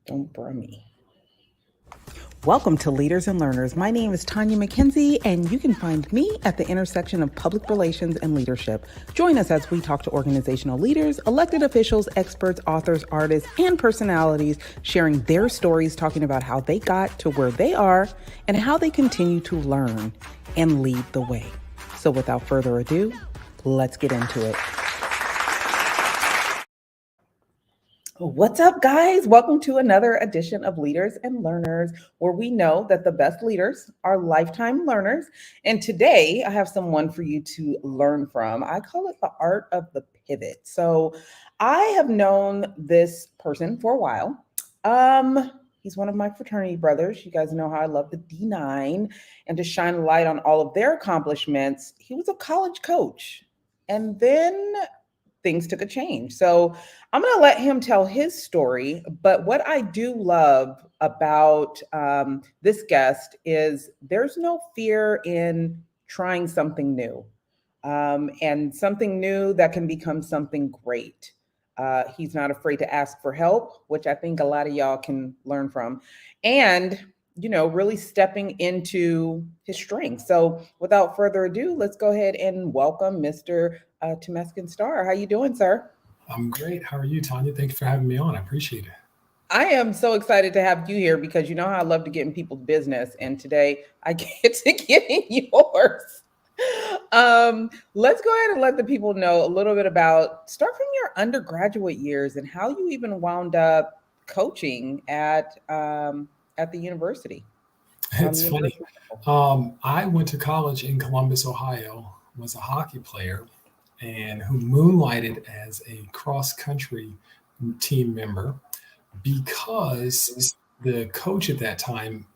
Don't bore me. Welcome to Leaders and Learners. My name is Tanya McKenzie, and you can find me at the intersection of public relations and leadership. Join us as we talk to organizational leaders, elected officials, experts, authors, artists, and personalities, sharing their stories, talking about how they got to where they are and how they continue to learn and lead the way. So without further ado, let's get into it. What's up, guys? Welcome to another edition of Leaders and Learners, where we know that the best leaders are lifetime learners. And today I have someone for you to learn from. I call it the art of the pivot. So I have known this person for a while. He's one of my fraternity brothers. You guys know how I love the D9. And to shine a light on all of their accomplishments, he was a college coach. And then things took a change. So I'm going to let him tell his story. But what I do love about this guest is there's no fear in trying something new, and something new that can become something great. He's not afraid to ask for help, which I think a lot of y'all can learn from. And really stepping into his strengths. So, without further ado, let's go ahead and welcome Mr. Temesghen Starr. How you doing, sir? I'm great. How are you, Tanya? Thank you for having me on. I appreciate it. I am so excited to have you here because you know how I love to get in people's business, and today I get to get in yours. Let's go ahead and let the people know a little bit about start from your undergraduate years and how you even wound up coaching at the university. It's funny. University. I went to college in Columbus, Ohio, was a hockey player, and who moonlighted as a cross country team member because the coach at that time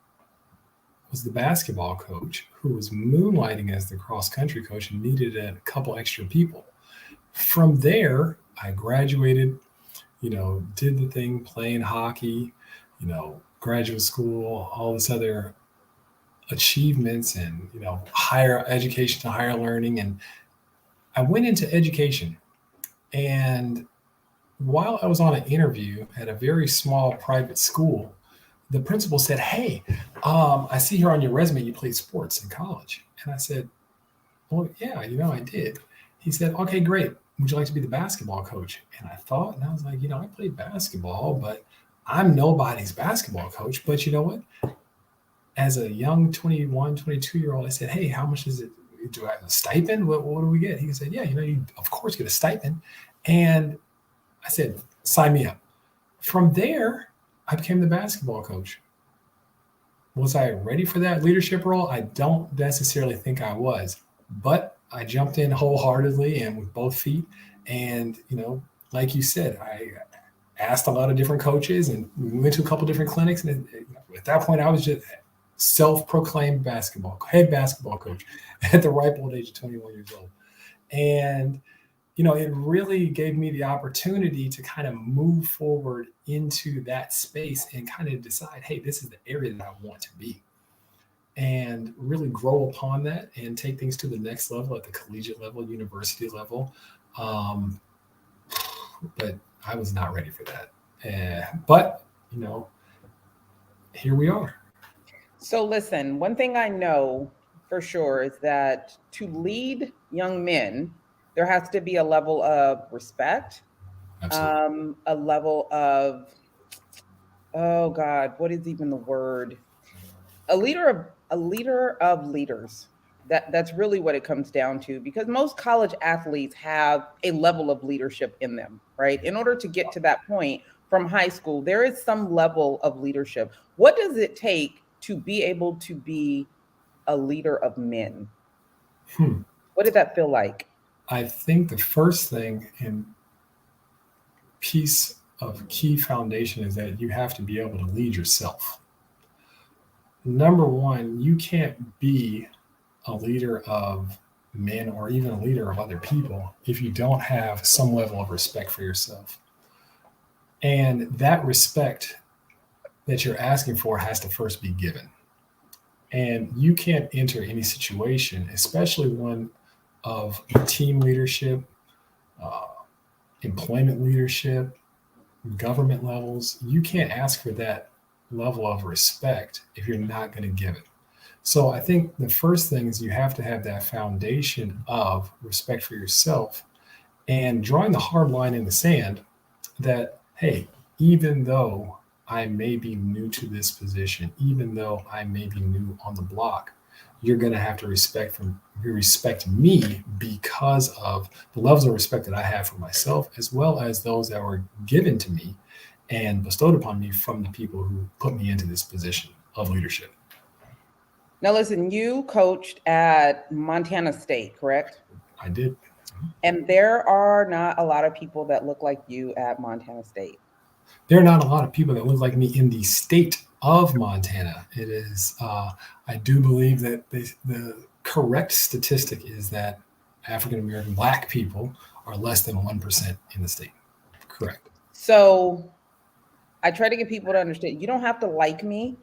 was the basketball coach who was moonlighting as the cross country coach and needed a couple extra people. From there, I graduated, did the thing playing hockey, graduate school, all this other achievements and, higher education to higher learning. And I went into education. And while I was on an interview at a very small private school, the principal said, "Hey, I see here on your resume you played sports in college." And I said, "Well, yeah, I did." He said, "Okay, great. Would you like to be the basketball coach?" And I thought, and I was like, I played basketball, but I'm nobody's basketball coach. But you know what? As a young 21, 22-year old, I said, "Hey, how much is it? Do I have a stipend? What do we get?" He said, "Yeah, you of course get a stipend." And I said, "Sign me up." From there, I became the basketball coach. Was I ready for that leadership role? I don't necessarily think I was, but I jumped in wholeheartedly and with both feet. And, like you said, I asked a lot of different coaches and we went to a couple different clinics. And at that point, I was just self-proclaimed head basketball coach at the ripe old age of 21 years old. And it really gave me the opportunity to kind of move forward into that space and kind of decide, hey, this is the area that I want to be, and really grow upon that and take things to the next level at the collegiate level, university level. Um, but I was not ready for that. But, here we are. So listen, one thing I know for sure is that to lead young men, there has to be a level of respect, Absolutely. a level of, oh God, what is even the word? A leader of leaders. That's really what it comes down to, because most college athletes have a level of leadership in them, right? In order to get to that point from high school, there is some level of leadership. What does it take to be able to be a leader of men? Hmm. What did that feel like? I think the first thing and piece of key foundation is that you have to be able to lead yourself. Number one, you can't be a leader of men or even a leader of other people if you don't have some level of respect for yourself. And that respect that you're asking for has to first be given. And you can't enter any situation, especially one of team leadership, uh, employment leadership, government levels, you can't ask for that level of respect if you're not going to give it. So I think the first thing is you have to have that foundation of respect for yourself and drawing the hard line in the sand that, hey, even though I may be new to this position, even though I may be new on the block, you're going to have to respect me because of the levels of respect that I have for myself, as well as those that were given to me and bestowed upon me from the people who put me into this position of leadership. Now, listen, you coached at Montana State, correct? I did. And there are not a lot of people that look like you at Montana State. There are not a lot of people that look like me in the state of Montana. It is, I do believe that the correct statistic is that African American Black people are less than 1% in the state. Correct. So I try to get people to understand you don't have to like me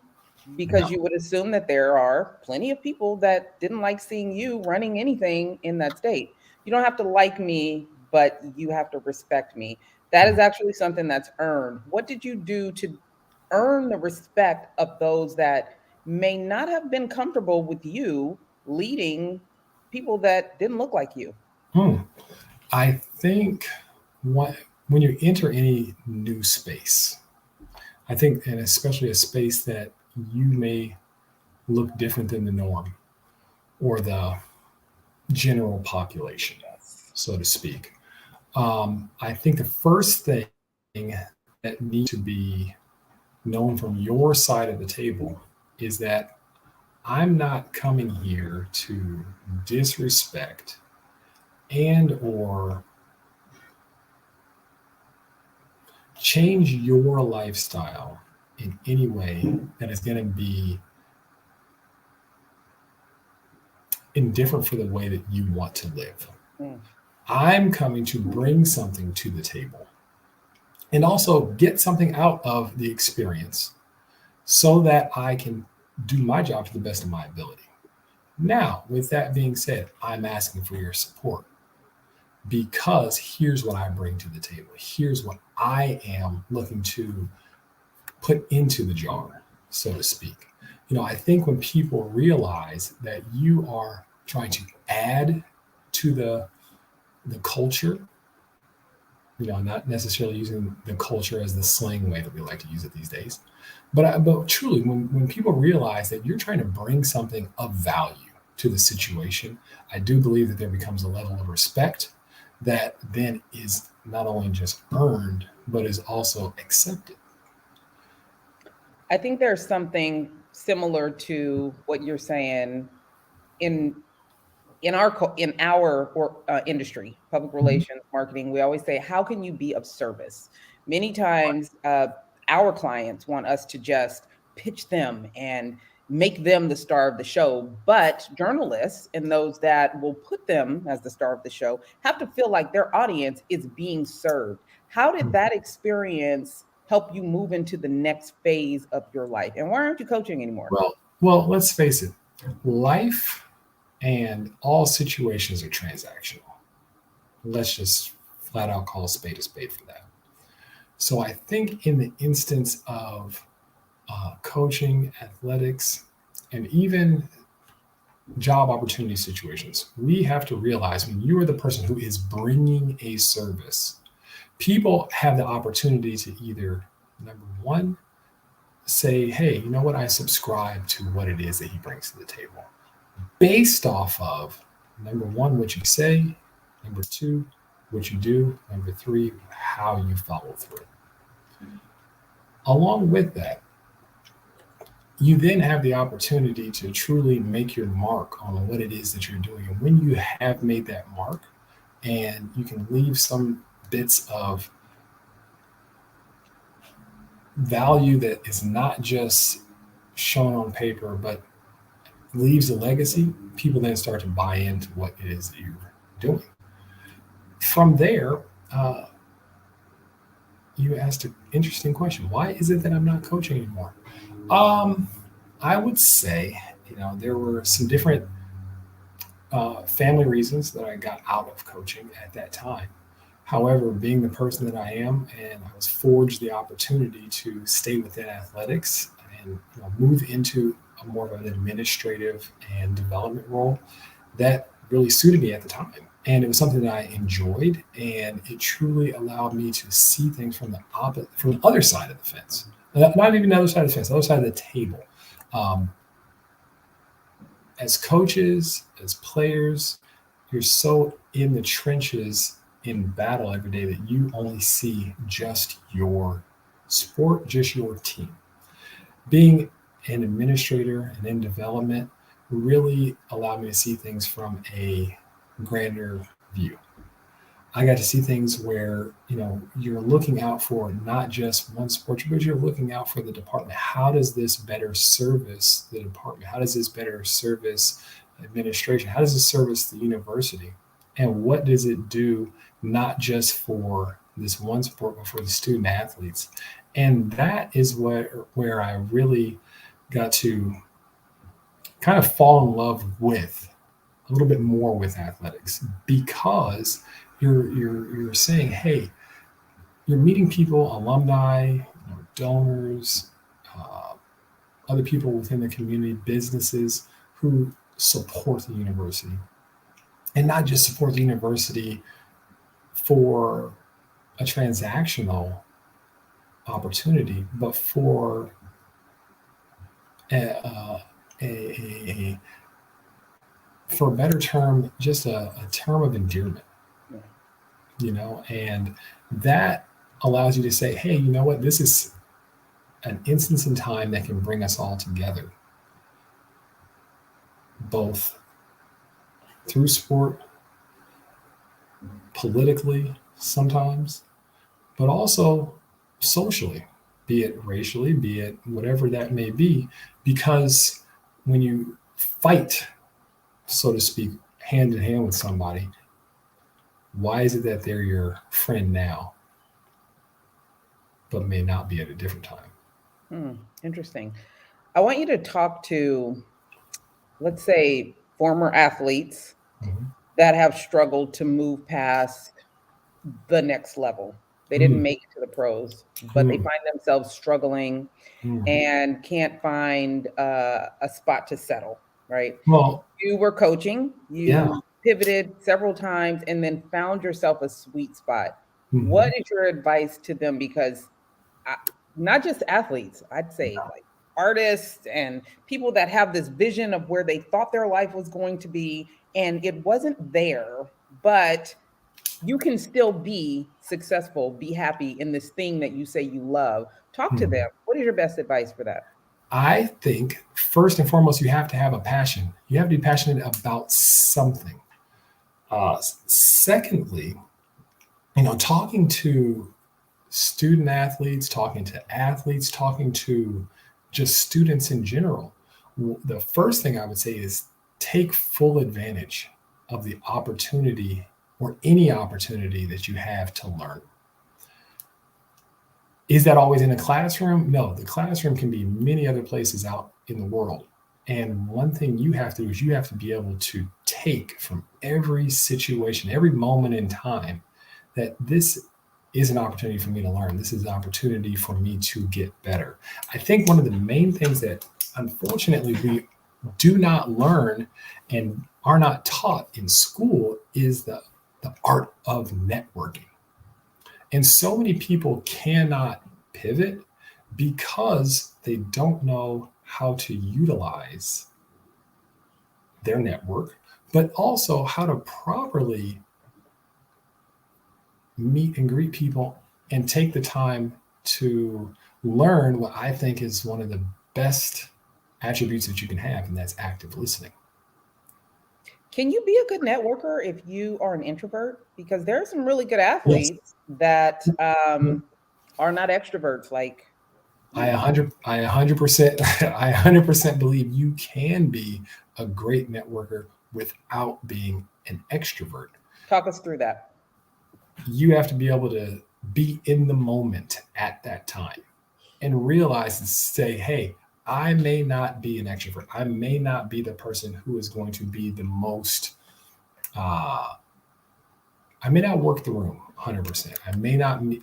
because No. you would assume that there are plenty of people that didn't like seeing you running anything in that state. You don't have to like me, but you have to respect me. That is actually something that's earned. What did you do to earn the respect of those that may not have been comfortable with you leading people that didn't look like you? Hmm. I think what, when you enter any new space, I think, and especially a space that you may look different than the norm or the general population, Yes. so to speak. I think the first thing that needs to be known from your side of the table is that I'm not coming here to disrespect and or change your lifestyle in any way that is going to be indifferent for the way that you want to live. Mm. I'm coming to bring something to the table and also get something out of the experience so that I can do my job to the best of my ability. Now, with that being said, I'm asking for your support because here's what I bring to the table. Here's what I am looking to put into the jar, so to speak. I think when people realize that you are trying to add to the culture, not necessarily using the culture as the slang way that we like to use it these days, but truly, when people realize that you're trying to bring something of value to the situation, I do believe that there becomes a level of respect that then is not only just earned, but is also accepted. I think there's something similar to what you're saying in in our industry, public Mhm. relations, marketing. We always say, how can you be of service? Many times, our clients want us to just pitch them and make them the star of the show. But journalists and those that will put them as the star of the show have to feel like their audience is being served. How did that experience help you move into the next phase of your life? And why aren't you coaching anymore? Well, let's face it, life and all situations are transactional. Let's just flat out call a spade for that. So I think in the instance of coaching, athletics, and even job opportunity situations, we have to realize when you are the person who is bringing a service, people have the opportunity to either, number one, say, hey, you know what, I subscribe to what it is that he brings to the table based off of number one, what you say, number two, what you do, number three, how you follow through. Along with that, you then have the opportunity to truly make your mark on what it is that you're doing. And when you have made that mark and you can leave some bits of value that is not just shown on paper, but leaves a legacy, people then start to buy into what it is that you're doing. From there, uh, you asked an interesting question. Why is it that I'm not coaching anymore? Um, I would say, there were some different family reasons that I got out of coaching at that time. However, being the person that I am, and I was forged the opportunity to stay within athletics and move into a more of an administrative and development role, that really suited me at the time. And it was something that I enjoyed, and it truly allowed me to see things from the other side of the fence. Not even the other side of the fence, the other side of the table. Um, as coaches, as players, you're so in the trenches in battle every day that you only see just your sport, just your team. Being an administrator and in development really allowed me to see things from a grander view. I got to see things where you're looking out for not just one sport, but you're looking out for the department. How does this better service the department? How does this better service administration? How does this service the university? And what does it do not just for this one sport, but for the student athletes? And that is where I really got to kind of fall in love with a little bit more with athletics, because you're saying, hey, you're meeting people, alumni, donors, uh, other people within the community, businesses who support the university, and not just support the university for a transactional opportunity, but for a, a for a better term, just a term of endearment, and that allows you to say, hey, you know what, this is an instance in time that can bring us all together, both through sport, politically sometimes, but also socially, be it racially, be it whatever that may be, because when you fight, so to speak, hand in hand with somebody, why is it that they're your friend now, but may not be at a different time? Interesting. I want you to talk to, let's say, former athletes that have struggled to move past the next level. They didn't make it to the pros, but they find themselves struggling and can't find a spot to settle, right? Well, You were coaching, yeah. you pivoted several times and then found yourself a sweet spot. Mhm. What is your advice to them? Because not just athletes, I'd say like artists and people that have this vision of where they thought their life was going to be and it wasn't there, but you can still be successful, be happy in this thing that you say you love. Talk to them. What is your best advice for that? I think first and foremost, you have to have a passion. You have to be passionate about something. Secondly, talking to student athletes, talking to athletes, talking to just students in general, the first thing I would say is take full advantage of the opportunity or any opportunity that you have to learn. Is that always in a classroom? No, the classroom can be many other places out in the world. And one thing you have to do is you have to be able to take from every situation, every moment in time, that this is an opportunity for me to learn. This is an opportunity for me to get better. I think one of the main things that unfortunately we do not learn and are not taught in school is the art of networking. And so many people cannot pivot because they don't know how to utilize their network, but also how to properly meet and greet people and take the time to learn what I think is one of the best attributes that you can have, and that's active listening. Can you be a good networker if you are an introvert? Because there are some really good Yes. athletes that are not extroverts. Like I 100%, I 100% believe you can be a great networker without being an extrovert. talk us through that. You have to be able to be in the moment at that time and realize and say, hey, I may not be an extrovert. I may not be the person who is going to be the most, I I may not work the room 100%.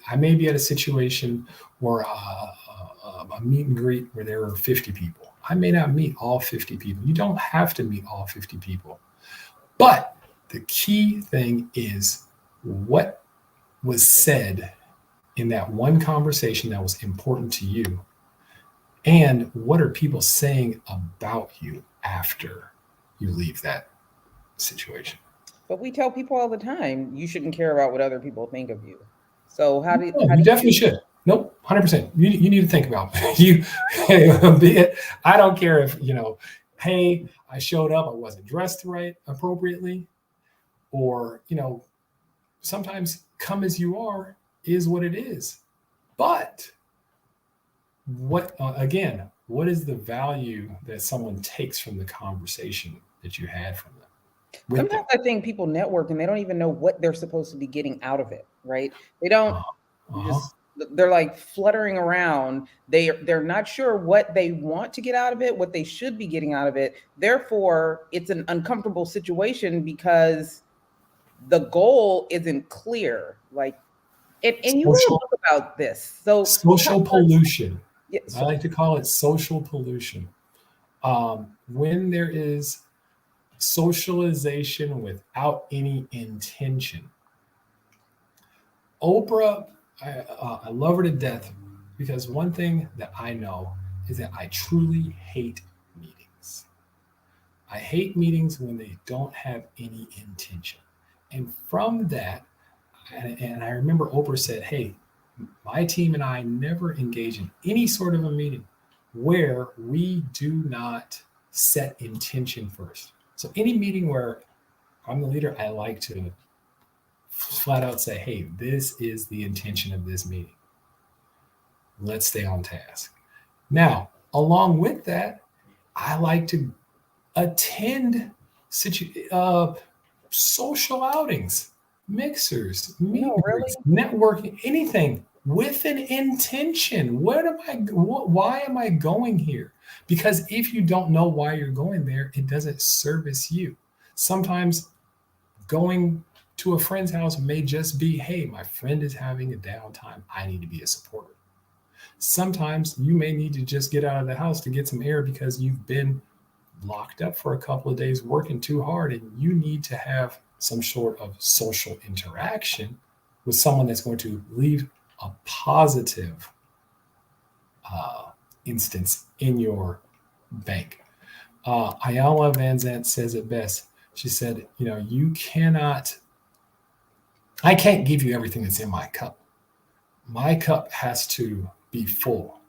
I may be at a situation where a meet and greet where there are 50 people. I may not meet all 50 people. You don't have to meet all 50 people. But the key thing is what was said in that one conversation that was important to you, and what are people saying about you after you leave that situation. But we tell people all the time you shouldn't care about what other people think of you. So how do No, how you do definitely you should. Nope, 100%. You need to think about it. I don't care if, hey, I showed up, I wasn't dressed right appropriately, or, sometimes come as you are is what it is. But what is the value that someone takes from the conversation that you had from them with them? sometimes I think people network and they don't even know what they're supposed to be getting out of it, right? They don't Uh-huh. just they're like fluttering around. They're not sure what they want to get out of it, what they should be getting out of it. Therefore, it's an uncomfortable situation because the goal isn't clear. Like and you wrote a Social book about this. So tell social us, pollution. yeah, I so like to call it social pollution. When there is socialization without any intention. Oprah, I love her to death because one thing that I know is that I truly hate meetings. I hate meetings when they don't have any intention. And from that, and I remember Oprah said, hey, my team and I never engage in any sort of a meeting where we do not set intention first. So any meeting where I'm the leader, I like to flat out say, hey, this is the intention of this meeting. Let's stay on task. Now, along with that, I like to attend social outings, mixers, meet no, and really? greets, networking, anything with an intention. Why am I going here? Because if you don't know why you're going there, it doesn't service you. Sometimes going to a friend's house may just be, hey, my friend is having a downtime. I need to be a supporter. Sometimes you may need to just get out of the house to get some air because you've been locked up for a couple of days working too hard and you need to have some sort of social interaction with someone that's going to leave a positive instance in your bank. Ayala Van Zant says it best. She said, I can't give you everything that's in my cup. My cup has to be full,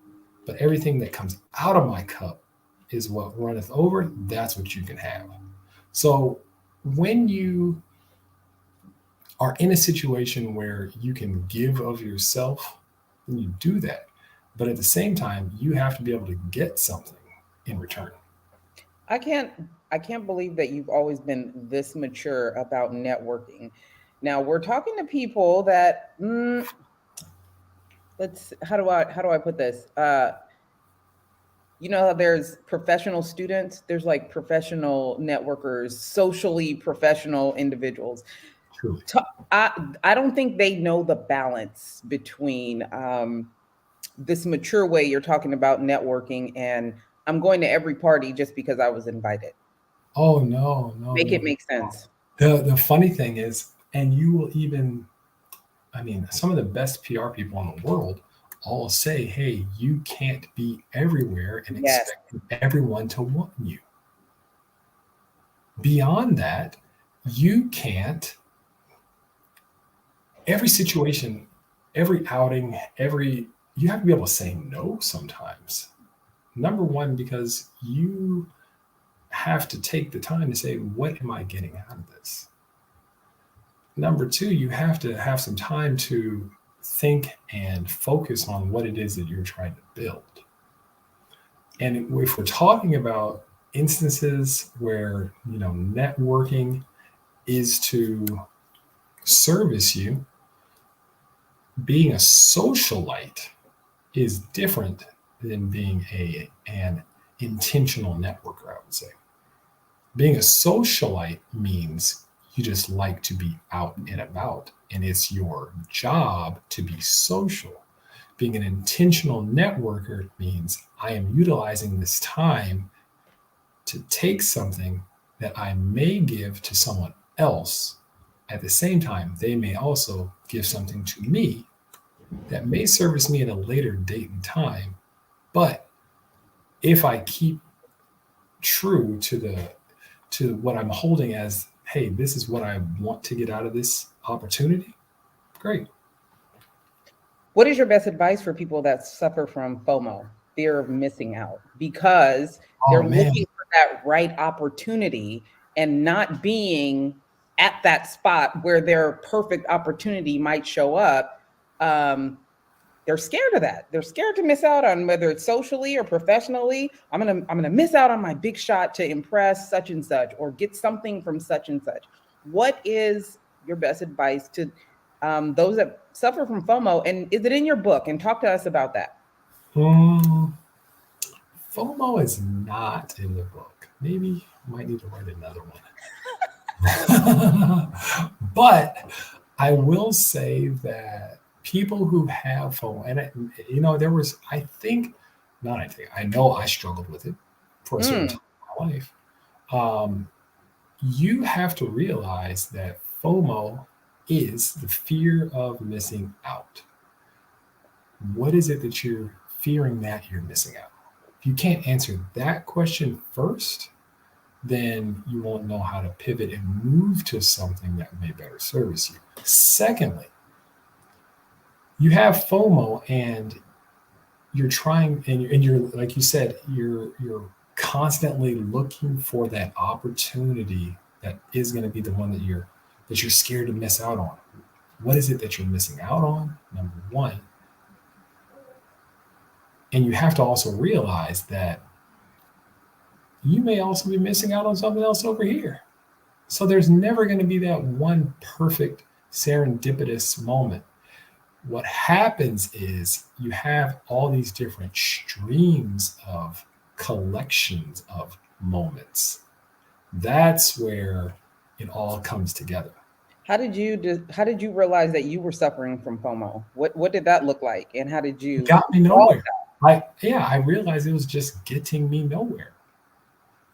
but everything that comes out of my cup is what runneth over. That's what you can have. So when you are in a situation where you can give of yourself, then you do that. But at the same time, you have to be able to get something in return. I can't I can't believe that you've always been this mature about networking. Now we're talking to people that let's how do I put this? You know how there's professional students, there's like professional networkers, socially professional individuals. Truly. I don't think they know the balance between this mature way you're talking about networking and I'm going to every party just because I was invited. Oh no, no, Make no. it make sense. The funny thing is, and you will even, some of the best PR people in the world all say, hey, you can't be everywhere and Yes. expect everyone to want you. Beyond that, you can't, every situation, every outing, you have to be able to say no sometimes. Number one, because you have to take the time to say, what am I getting out of this? Number two, you have to have some time to think and focus on what it is that you're trying to build. And if we're talking about instances where, networking is to service you, being a socialite is different than being an intentional networker, I would say. Being a socialite means You just like to be out and about, and it's your job to be social. Being an intentional networker means I am utilizing this time to take something that I may give to someone else. At the same time, they may also give something to me that may service me at a later date and time. But if I keep true to what I'm holding as, hey, this is what I want to get out of this opportunity, great. What is your best advice for people that suffer from FOMO, fear of missing out, because Oh they're man. looking for that right opportunity and not being at that spot where their perfect opportunity might show up? Um, they're scared of that. They're scared to miss out on, whether it's socially or professionally. I'm gonna miss out on my big shot to impress such and such or get something from such and such. What is your best advice to those that suffer from FOMO? And is it in your book? And talk to us about that. Um, FOMO is not in the book. Maybe I might need to write another one. But I will say that people who have FOMO, and there was, I know I struggled with it for a certain Mm, time in my life. Um, you have to realize that FOMO is the fear of missing out. What is it that you're fearing that you're missing out? If you can't answer that question first, then you won't know how to pivot and move to something that may better service you. Secondly, you have FOMO and you're trying, and you're, like you said, you're constantly looking for that opportunity that is going to be the one that you're scared to miss out on. What is it that you're missing out on? Number one. And you have to also realize that you may also be missing out on something else over here. So there's never going to be that one perfect serendipitous moment. What happens is you have all these different streams of collections of moments. That's where it all comes together. how did you realize that you were suffering from FOMO? What did that look like, and how did It you got me solve nowhere. I realized it was just getting me nowhere.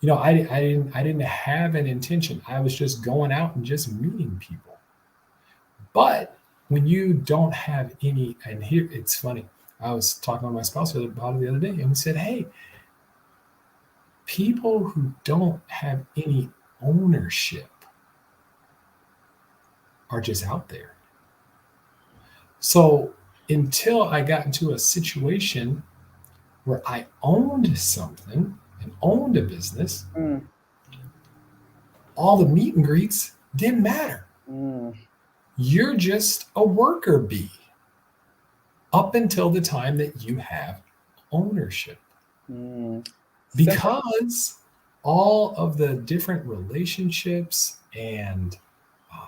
I didn't have an intention. I was just going out and just meeting people. But when you don't have any, and here it's funny. I was talking with my spouse about it the other day, and we said, hey, people who don't have any ownership are just out there. So until I got into a situation where I owned something and owned a business, that? all the meet and greets didn't matter. Mm, You're just a worker bee up until the time that you have ownership. mm. Simple. Because all of the different relationships and uh,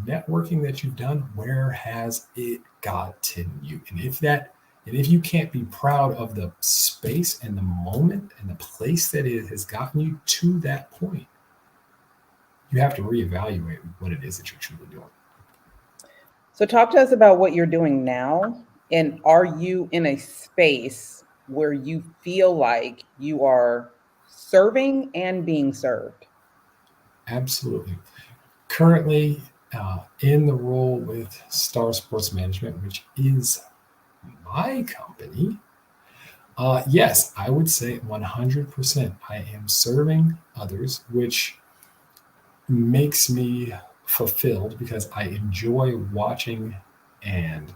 networking that you've done, where has it gotten you? And if you can't be proud of the space and the moment and the place that it has gotten you to that point, you have to reevaluate what it is that you're truly doing. So talk to us about what you're doing now. And are you in a space where you feel like you are serving and being served? Absolutely. Currently, in the role with Star Sports Management, which is my company, yes, I would say 100% I am serving others, which makes me fulfilled because I enjoy watching and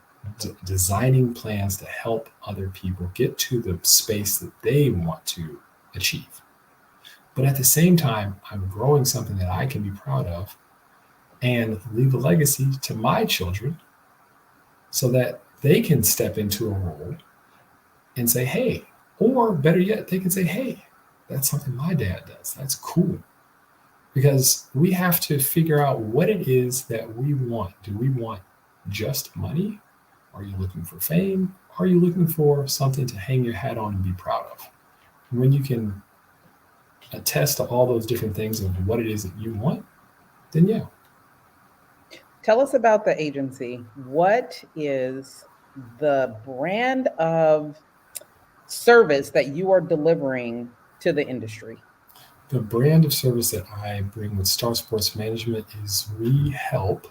designing plans to help other people get to the space that they want to achieve. But at the same time, I'm growing something that I can be proud of and leave a legacy to my children so that they can step into a role and say, hey, or better yet, they can say, hey, that's something my dad does. That's cool. Because we have to figure out what it is that we want. Do we want just money? Are you looking for fame? Are you looking for something to hang your hat on and be proud of? When you can attest to all those different things of what it is that you want, then yeah. Tell us about the agency. What is the brand of service that you are delivering to the industry? The brand of service that I bring with Star Sports Management is we help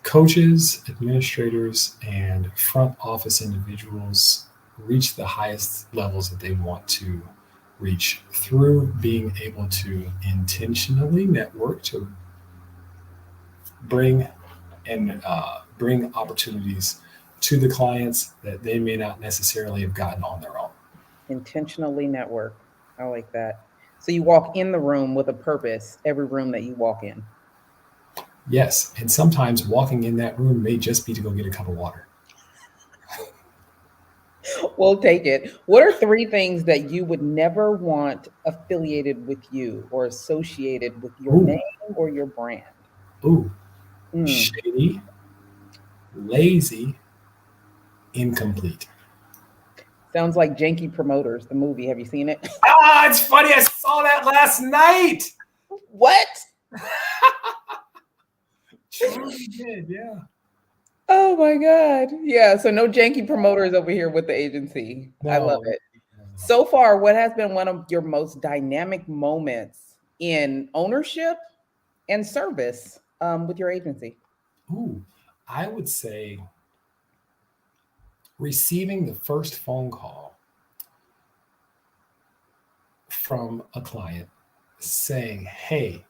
coaches, administrators, and front office individuals reach the highest levels that they want to reach through being able to intentionally network to bring bring opportunities to the clients that they may not necessarily have gotten on their own. Intentionally network. I like that. So you walk in the room with a purpose, every room that you walk in. Yes, and sometimes walking in that room may just be to go get a cup of water. We'll take it. What are three things that you would never want affiliated with you or associated with your Ooh, name or your brand? ooh, Hmm. shady, lazy, incomplete. Sounds like Janky Promoters, the movie. Have you seen it? Ah, it's funny. I saw that last night. What? Truly did, yeah. Oh my God. Yeah. So no janky promoters over here with the agency. I love No, it. no. So far, what has been one of your most dynamic moments in ownership and service with your agency? Ooh, I would say receiving the first phone call from a client saying, "Hey,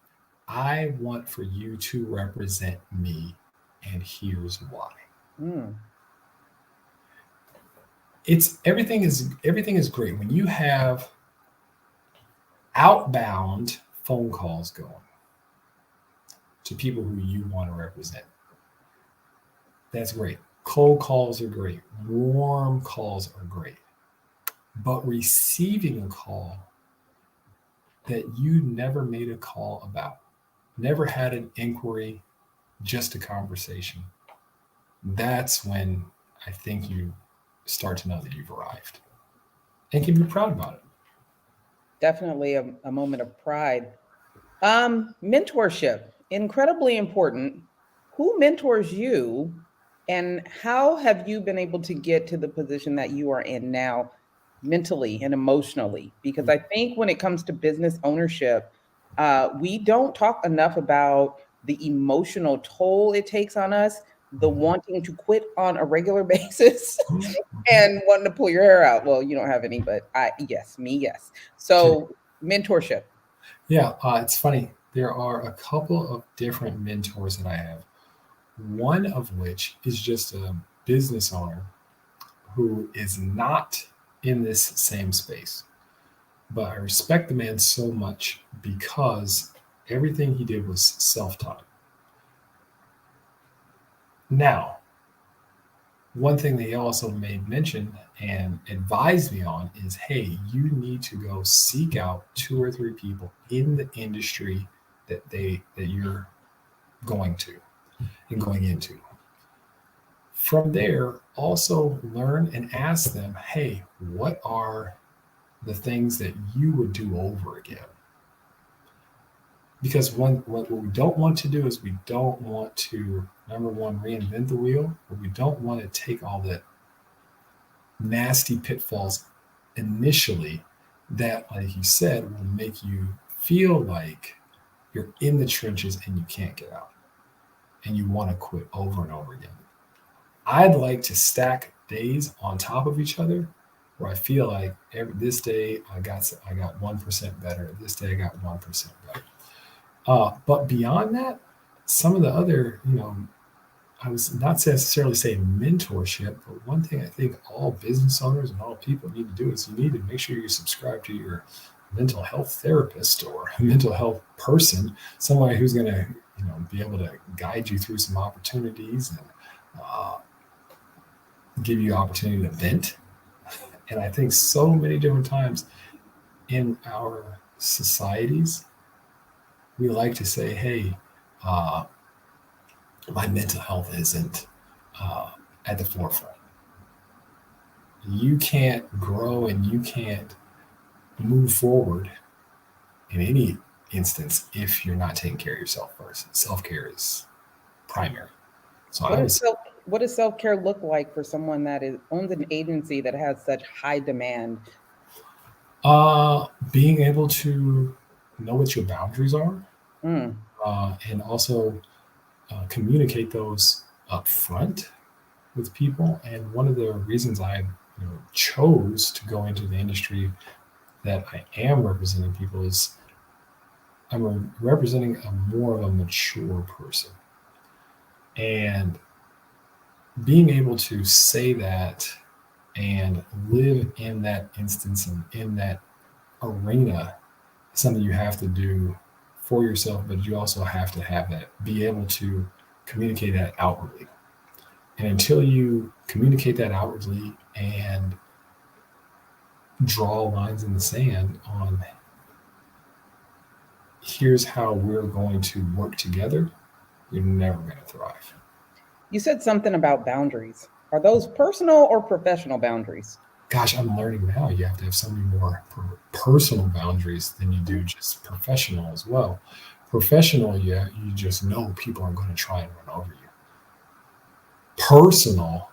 I want for you to represent me, and here's why." Mm, It's everything is great when you have outbound phone calls going to people who you want to represent. That's great. Cold calls are great. Warm calls are great. But receiving a call that you never made a call about, never had an inquiry, just a conversation, that's when I think you start to know that you've arrived and can be proud about it. definitely a moment of pride. Mentorship, incredibly important. Who mentors you, and how have you been able to get to the position that you are in now, mentally and emotionally? Because I think when it comes to business ownership, we don't talk enough about the emotional toll it takes on us, the wanting to quit on a regular basis, and wanting to pull your hair out. Well, you don't have any, but yes, me, yes. Kidding. So, mentorship. Yeah, it's funny. There are a couple of different mentors that I have. One of which is just a business owner who is not in this same space. But I respect the man so much because everything he did was self taught. Now, one thing that he also made mention and advised me on is, hey, you need to go seek out two or three people in the industry that you're going to and going into. From there, also learn and ask them, hey, what are the things that you would do over again? Because what we don't want to do is we don't want to, number one, reinvent the wheel, but we don't want to take all the nasty pitfalls initially that, like you said, will make you feel like you're in the trenches and you can't get out and you want to quit over and over again. I'd like to stack days on top of each other where I feel like this day I got 1% better. This day I got 1% better. But beyond that, some of the other, I was not necessarily saying mentorship, but one thing I think all business owners and all people need to do is you need to make sure you subscribe to your mental health therapist or a mental health person, somebody who's going to, be able to guide you through some opportunities and uh, give you opportunity to vent. And I think so many different times in our societies, we like to say, hey, uh, my mental health isn't uh, at the forefront. You can't grow and you can't move forward in any instance if you're not taking care of yourself first. Self care is primary. So What I does was self what does self-care look like for someone that owns an agency that has such high demand? being able to know what your boundaries are, Mm, and also communicate those up front with people. And one of the reasons I chose to go into the industry that I am representing people is representing a more of a mature person. And being able to say that and live in that instance and in that arena is something you have to do for yourself, but you also have to have that, be able to communicate that outwardly. And until you communicate that outwardly and draw lines in the sand on here's how we're going to work together, you're never going to thrive. you said something about boundaries. Are those personal or professional boundaries? Gosh, I'm learning now you have to have so many more personal boundaries than you do just professional as well. Professional, yeah, you just know people are going to try and run over you. Personal,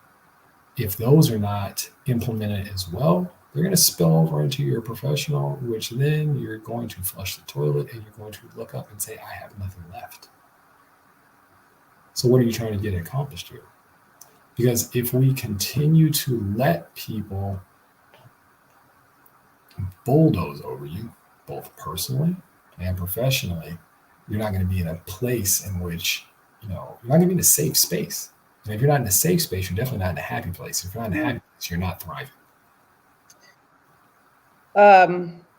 if those are not implemented as well, they're going to spill over into your professional, which then you're going to flush the toilet and you're going to look up and say, I have nothing left. So, what are you trying to get accomplished here? Because if we continue to let people bulldoze over you, both personally and professionally, you're not going to be in a place in which, you're not going to be in a safe space. And if you're not in a safe space, you're definitely not in a happy place. If you're not in a happy place, you're not thriving.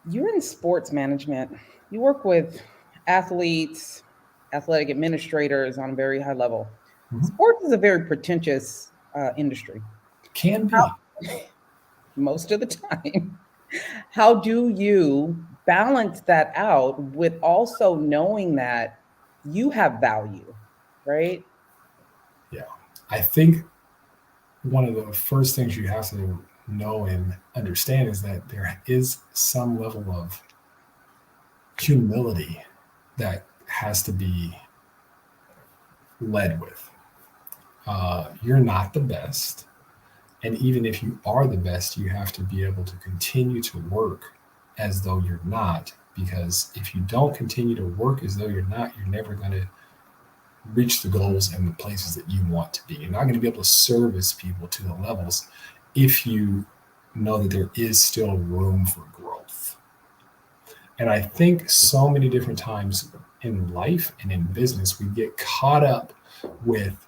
You're in sports management. You work with athletes, athletic administrators on a very high level. Mhm. Sports is a very pretentious industry Can be. most of the time. How do you balance that out with also knowing that you have value, right? Yeah. I think one of the first things you have to know and understand is that there is some level of humility that has to be led with. You're not the best. And even if you are the best, you have to be able to continue to work as though you're not. Because if you don't continue to work as though you're not, you're never going to reach the goals and the places that you want to be. You're not going to be able to service people to the levels if you know that there is still room for growth. And I think so many different times in life and in business, we get caught up with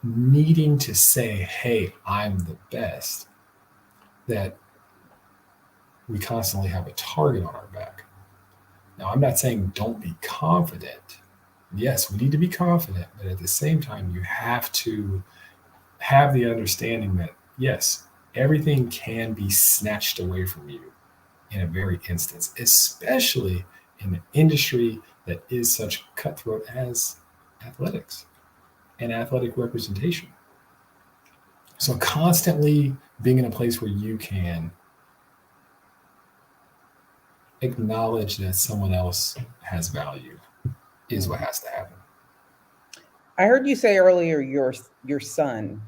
needing to say, hey, I'm the best, that we constantly have a target on our back. Now, I'm not saying don't be confident. Yes, we need to be confident, but at the same time, you have to have the understanding that, yes, everything can be snatched away from you in a very instance, especially in an industry that is such cutthroat as athletics and athletic representation. So, constantly being in a place where you can acknowledge that someone else has value is what Mm. has to happen. I heard you say earlier your son.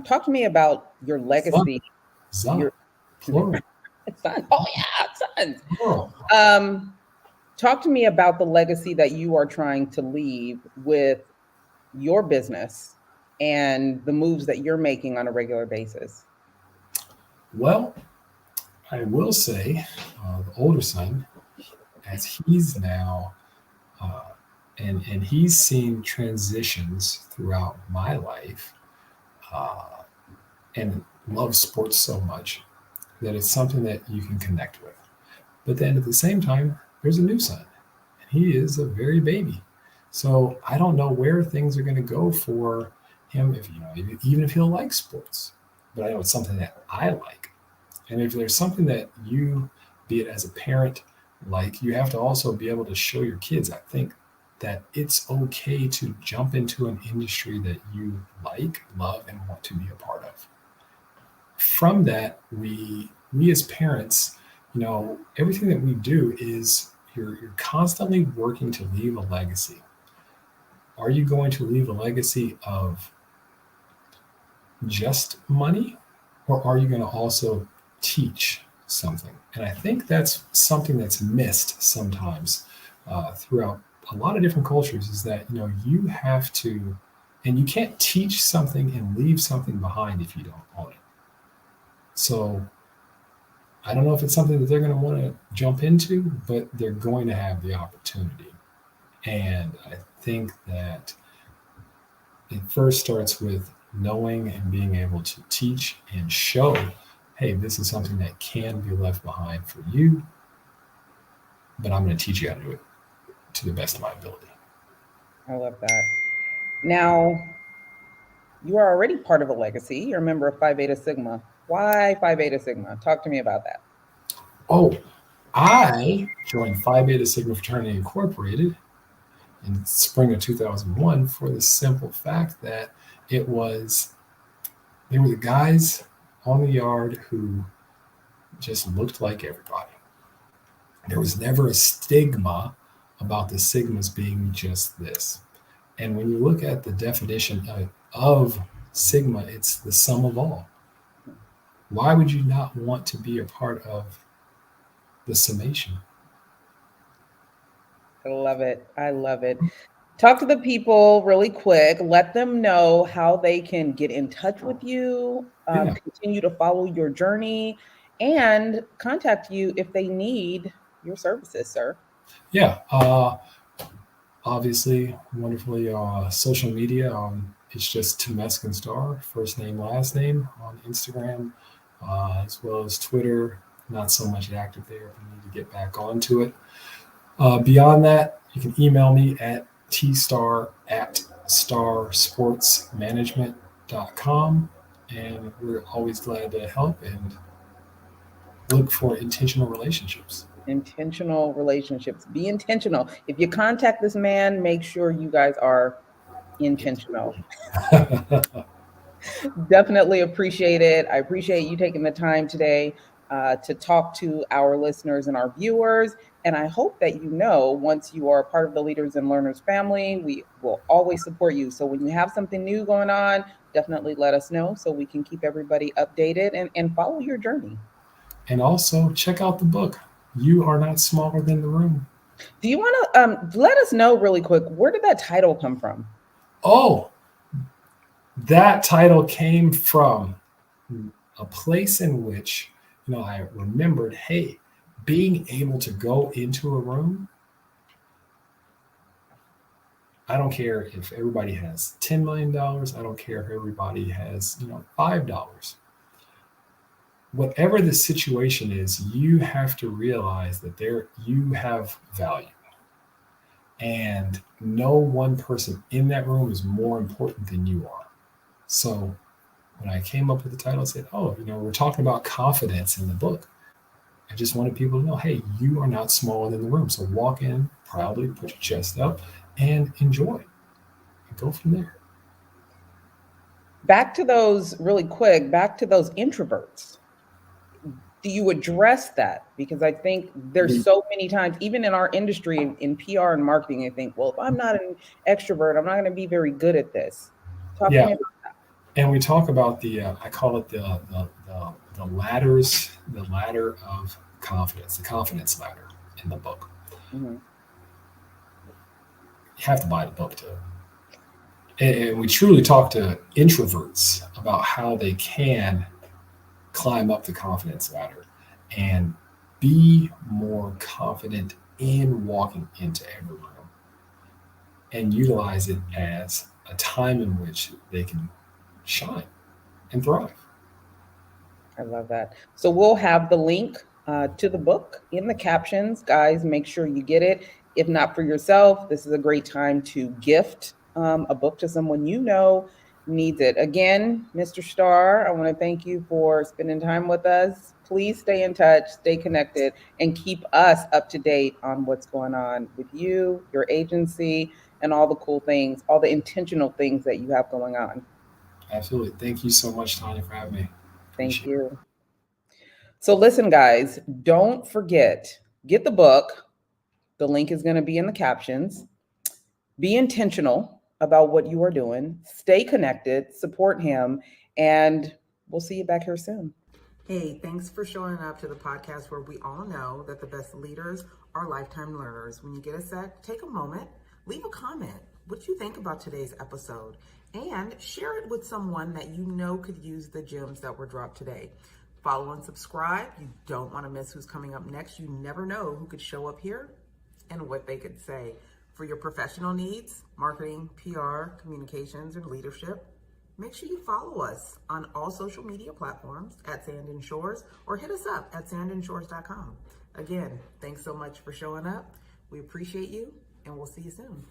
Talk to me about your Son, legacy. son, Your plural, son. Oh yeah, sons. plural. Um, Talk to me about the legacy that you are trying to leave with your business and the moves that you're making on a regular basis. Well, I will say the older son, as he's now, uh, and he's seen transitions throughout my life, uh, and loves sports so much that it's something that you can connect with. But then at the same time, there's a new son, and he is a very baby. So I don't know where things are going to go for him, if even if he'll like sports. But I know it's something that I like. And if there's something that you, be it as a parent, like, you have to also be able to show your kids, I think, that it's okay to jump into an industry that you like, love, and want to be a part of. From that, we as parents, everything that we do is you're constantly working to leave a legacy. Are you going to leave a legacy of just money, or are you going to also teach something? And I think that's something that's missed sometimes throughout a lot of different cultures, is that you have to, and you can't teach something and leave something behind if you don't own it. So I don't know if it's something that they're going to want to jump into, but they're going to have the opportunity. And I think that it first starts with knowing and being able to teach and show, hey, this is something that can be left behind for you, but I'm going to teach you how to do it to the best of my ability. I love that. Now, you are already part of a legacy. You're a member of Phi Beta Sigma. Why Phi Beta Sigma? Talk to me about that. Oh, I joined Phi Beta Sigma Fraternity Incorporated in spring of 2001 for the simple fact that they were the guys on the yard who just looked like everybody. There was never a stigma about the Sigmas being just this. And when you look at the definition of Sigma, it's the sum of all. Why would you not want to be a part of the summation? I love it. I love it. Talk to the people really quick. Let them know how they can get in touch with you, Yeah. continue to follow your journey, and contact you if they need your services, sir. Yeah. Obviously, wonderfully, social media. It's just Temesghen Starr, first name, last name on Instagram, as well as Twitter. Not so much active there, but I need to get back onto it. Beyond that, you can email me at tstar@starsportsmanagement.com, and we're always glad to help and look for intentional relationships. Intentional relationships. Be intentional. If you contact this man, make sure you guys are intentional. Definitely appreciate it. I appreciate you taking the time today to talk to our listeners and our viewers. And I hope that once you are a part of the Leaders and Learners family, we will always support you. So when you have something new going on, definitely let us know so we can keep everybody updated and follow your journey. And also check out the book. You are not smaller than the room. Do you want to let us know really quick, where did that title come from? Oh, that title came from a place in which, I remembered, hey, being able to go into a room, I don't care if everybody has $10 million. I don't care if everybody has, $5. Whatever the situation is, you have to realize that you have value. And no one person in that room is more important than you are. So when I came up with the title, I said, oh, we're talking about confidence in the book. I just wanted people to know, hey, you are not smaller than the room. So walk in proudly, put your chest up, and enjoy. And go from there. Back to those introverts. Do you address that? Because I think there's so many times, even in our industry, in PR and marketing, I think, well, if I'm not an extrovert, I'm not going to be very good at this. Talk to Yeah. me about that. And we talk about I call it the ladders, the ladder of confidence, the confidence ladder in the book. Mm-hmm. You have to buy the book to. And we truly talk to introverts about how they can climb up the confidence ladder and be more confident in walking into every room and utilize it as a time in which they can shine and thrive. I love that. So we'll have the link to the book in the captions. Guys, make sure you get it. If not for yourself, this is a great time to gift a book to someone needs it. Again, Mr. Starr, I want to thank you for spending time with us. Please stay in touch, stay connected, and keep us up to date on what's going on with you, your agency, and all the cool things, all the intentional things that you have going on. Absolutely. Thank you so much, Tanya, for having me. Thank you. So listen, guys, don't forget, get the book. The link is going to be in the captions. Be intentional about what you are doing. Stay connected, support him, and we'll see you back here soon. Hey, thanks for showing up to the podcast where we all know that the best leaders are lifetime learners. When you get a sec, take a moment, leave a comment. What you think about today's episode? And share it with someone that you know could use the gems that were dropped today. Follow and subscribe. You don't want to miss who's coming up next. You never know who could show up here and what they could say. For your professional needs, marketing, PR, communications, and leadership, make sure you follow us on all social media platforms at Sand and Shores, or hit us up at sandandshores.com. Again, thanks so much for showing up. We appreciate you, and we'll see you soon.